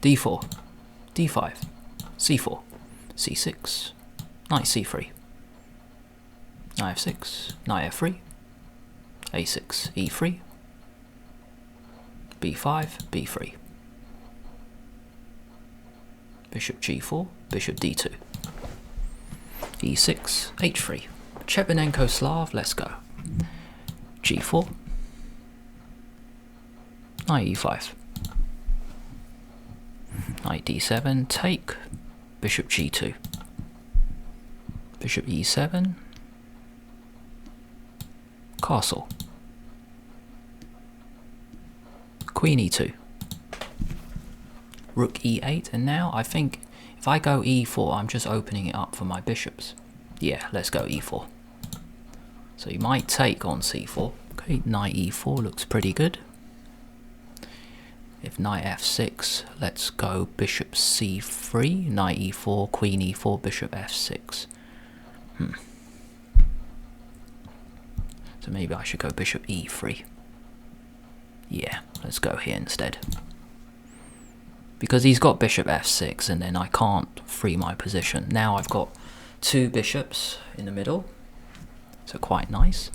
d4, d5, c4, c6, knight c3, knight f6, knight f3, a6, e3, b5, b3, bishop g4, bishop d2, e6, h3, Chevenenko Slav, let's go, g4, knight e5, knight d7, take, bishop g2, bishop e7, castle, queen e2, rook e8, and now I think if I go e4, I'm just opening it up for my bishops. Yeah, let's go e4. So you might take on c4. Okay, knight e4 looks pretty good. If knight f6, let's go bishop c3, knight e4, queen e4, bishop f6. So maybe I should go bishop e3. Yeah, let's go here instead. Because he's got bishop f6 and then I can't free my position. Now I've got two bishops in the middle, so quite nice.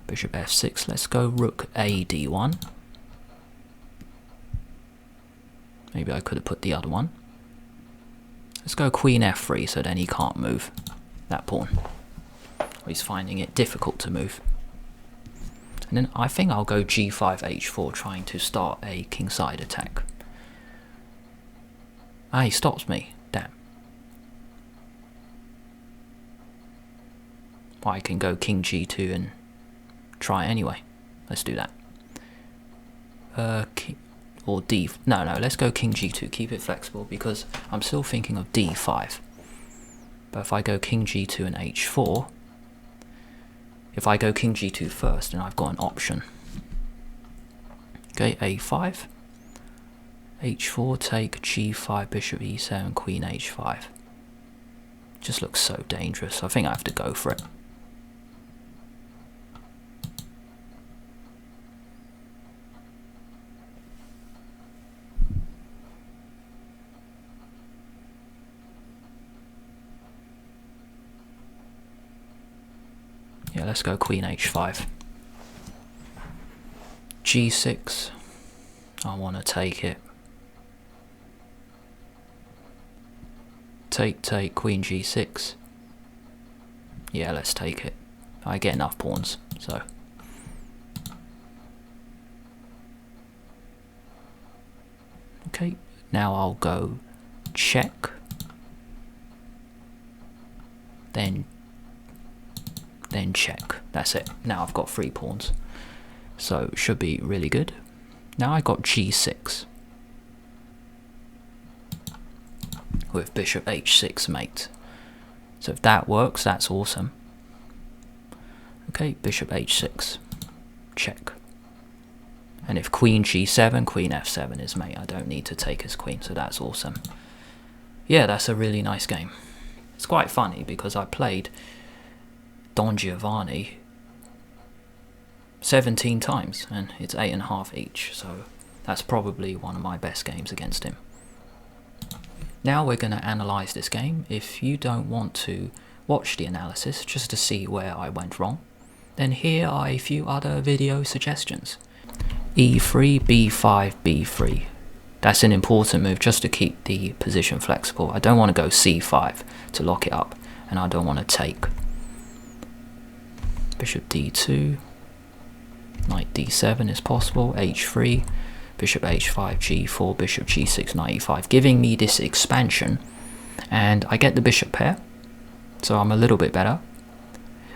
Bishop f6, let's go rook a d1. Maybe I could have put the other one. Let's go queen f3, so then he can't move that pawn. Or he's finding it difficult to move. And then I think I'll go g5 h4, trying to start a kingside attack. Ah, he stops me. Damn. Well, I can go king g2 and try anyway. Let's do that. Or d... No, let's go king g2. Keep it flexible because I'm still thinking of d5. But if I go king g2 and h4... If I go king g2 first, then I've got an option. Okay, a5. h4, take, g5, bishop e7, queen h5. Just looks so dangerous. I think I have to go for it. Yeah, let's go queen h5. g6. I want to take it. Take, queen g6. Yeah, let's take it. I get enough pawns, so. Okay, now I'll go check. Then check. That's it. Now I've got 3 pawns. So it should be really good. Now I got g6. With bishop h6 mate. So if that works, that's awesome. Okay, bishop h6. Check. And if queen g7, queen f7 is mate. I don't need to take his queen, so that's awesome. Yeah, that's a really nice game. It's quite funny because I played Don Giovanni 17 times and it's 8.5 each, so that's probably one of my best games against him. Now we're going to analyze this game. If you don't want to watch the analysis just to see where I went wrong, then here are a few other video suggestions. e3, b5, b3. That's an important move just to keep the position flexible. I don't want to go c5 to lock it up, and I don't want to take. Bishop d2, knight d7 is possible, h3, bishop h5, g4, bishop g6, knight e5, giving me this expansion, and I get the bishop pair, so I'm a little bit better.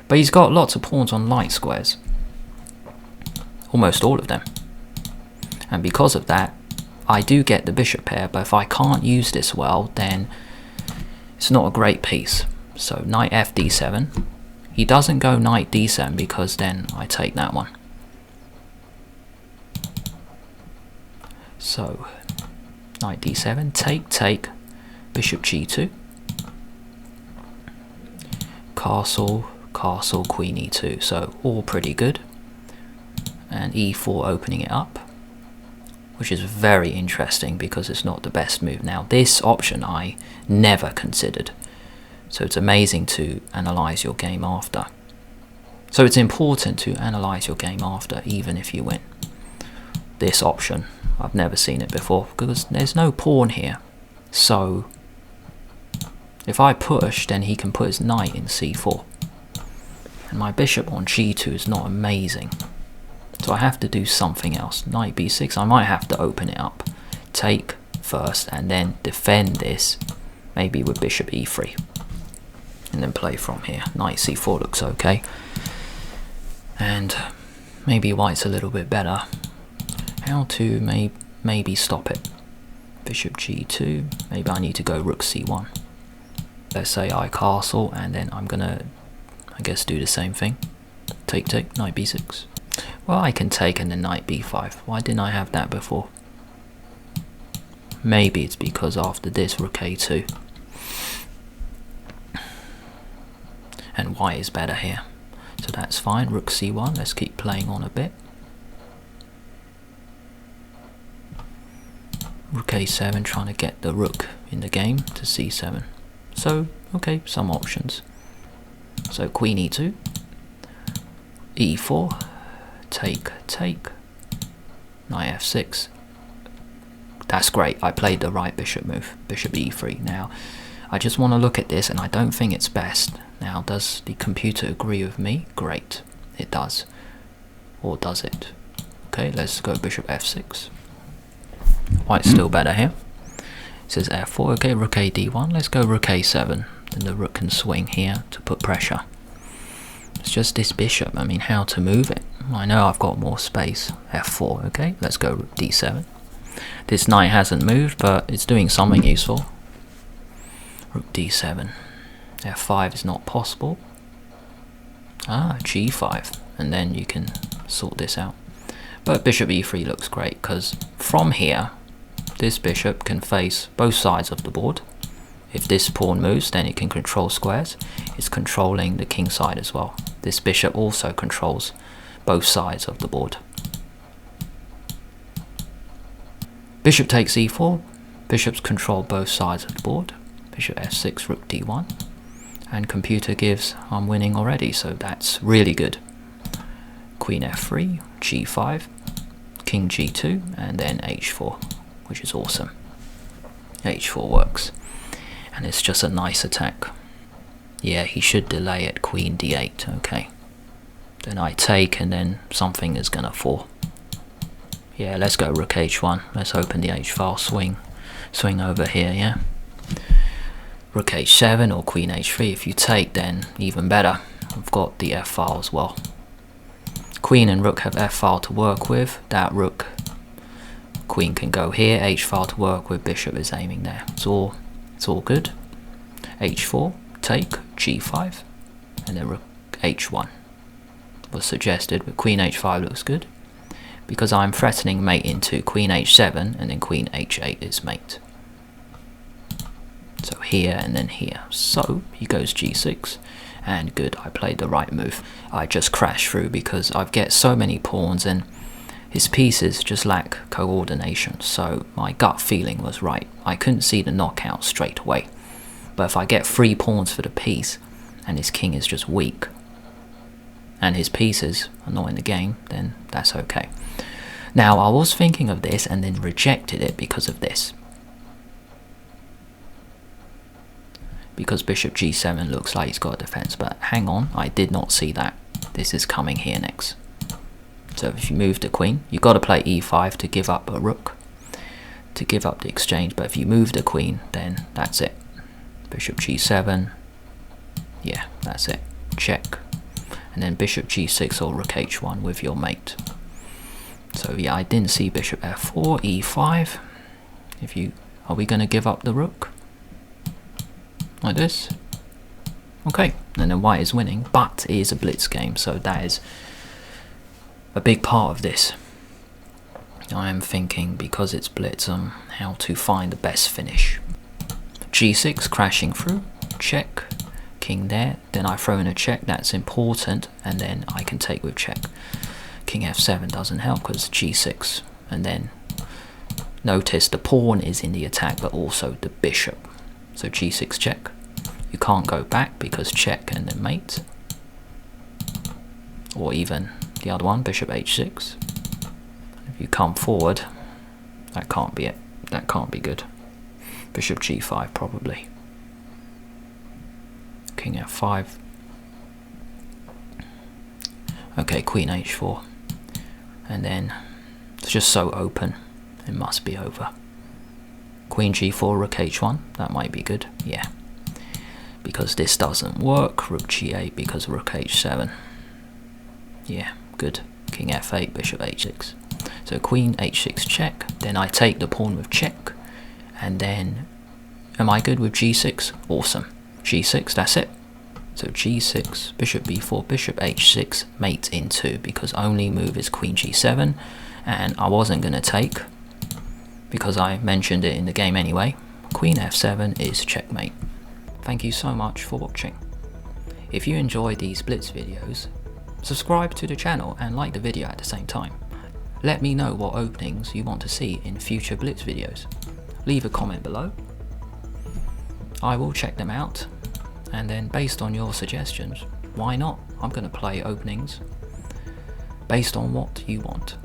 But he's got lots of pawns on light squares, almost all of them, and because of that, I do get the bishop pair, but if I can't use this well, then it's not a great piece. So knight f d7. He doesn't go knight d7 because then I take that one. So knight d7, take, bishop g2, castle, queen e2, so all pretty good, and e4 opening it up. which is very interesting because it's not the best move. Now this option I never considered, so it's amazing to analyze your game after. So it's important to analyze your game after, even if you win. This option, I've never seen it before because there's no pawn here. So if I push, then he can put his knight in c4. And my bishop on g2 is not amazing. So I have to do something else. Knight b6, I might have to open it up. Take first and then defend this, maybe with bishop e3. And then play from here. Knight c4 looks okay. And maybe white's a little bit better. How to maybe stop it? Bishop g2, maybe I need to go rook c1. Let's say I castle, and then I'm gonna, I guess, do the same thing. Take, knight b6. Well, I can take and then knight b5. Why didn't I have that before? Maybe it's because after this, rook a2. And white is better here. So that's fine, rook c1, let's keep playing on a bit. Rook a7, trying to get the rook in the game to c7. So, okay, some options. So queen e2, e4, take, knight f6. That's great, I played the right bishop move, bishop e3. Now, I just want to look at this and I don't think it's best. Now, does the computer agree with me? Great, it does. Or does it? Okay, let's go bishop f6. White's still better here. It says f4, okay, rook a d1, let's go rook a7. Then the rook can swing here to put pressure. It's just this bishop, I mean, how to move it? I know I've got more space. f4, okay, let's go rook d7. This knight hasn't moved, but it's doing something useful. Rook d7. f5 is not possible. G5, and then you can sort this out. But bishop e3 looks great because from here this bishop can face both sides of the board. If this pawn moves, then it can control squares. It's controlling the king side as well. This bishop also controls both sides of the board. Bishop takes e4, bishops control both sides of the board. Bishop f6, rook d1, and computer gives I'm winning already, so that's really good. Queen f3, g5, king g2, and then h4, which is awesome. h4 works, and it's just a nice attack. Yeah, he should delay at queen d8, okay. Then I take, and then something is gonna fall. Yeah, let's go rook h1, let's open the h-file, swing over here, yeah. Rook h7 or queen h3, if you take then even better. I've got the f-file as well. Queen and rook have f-file to work with, that rook, queen can go here, h-file to work with, bishop is aiming there. It's all good. h4, take, g5, and then rook h1 was suggested, but queen h5 looks good because I'm threatening mate into queen h7 and then queen h8 is mate. So here and then here. So he goes g6, and good, I played the right move. I just crashed through because I've get so many pawns and his pieces just lack coordination. So my gut feeling was right. I couldn't see the knockout straight away. But if I get 3 pawns for the piece and his king is just weak and his pieces are not in the game, then that's okay. Now I was thinking of this and then rejected it because of this. Because bishop g7 looks like he's got a defense, but hang on, I did not see that. This is coming here next. So if you move the queen, you've got to play e5 to give up a rook, to give up the exchange, but if you move the queen, then that's it. Bishop g7, yeah, that's it, check. And then bishop g6 or rook h1 with your mate. So yeah, I didn't see bishop f4, e5. Are we going to give up the rook? Like this? Okay, and then white is winning, but it is a blitz game, so that is a big part of this. I am thinking, because it's blitz, how to find the best finish. g6, crashing through, check, king there, then I throw in a check, that's important, and then I can take with check. King f7 doesn't help because g6, and then Notice the pawn is in the attack, but also the bishop. So g6 check. You can't go back because check and then mate. Or even the other one, bishop h6. If you come forward, that can't be it. That can't be good. Bishop g5 probably. King f5. Okay, queen h4. And then it's just so open. It must be over. Queen g4, rook h1. That might be good. Yeah. Because this doesn't work. Rook g8 because rook h7. Yeah, good. King f8, bishop h6. So queen h6 check. Then I take the pawn with check. And then, am I good with g6? Awesome. g6, that's it. So g6, bishop b4, bishop h6, mate in 2, because only move is queen g7, and I wasn't going to take, because I mentioned it in the game anyway. Queen f7 is checkmate. Thank you so much for watching. If you enjoy these Blitz videos, subscribe to the channel and like the video at the same time. Let me know what openings you want to see in future Blitz videos. Leave a comment below. I will check them out. And then based on your suggestions, why not? I'm going to play openings based on what you want.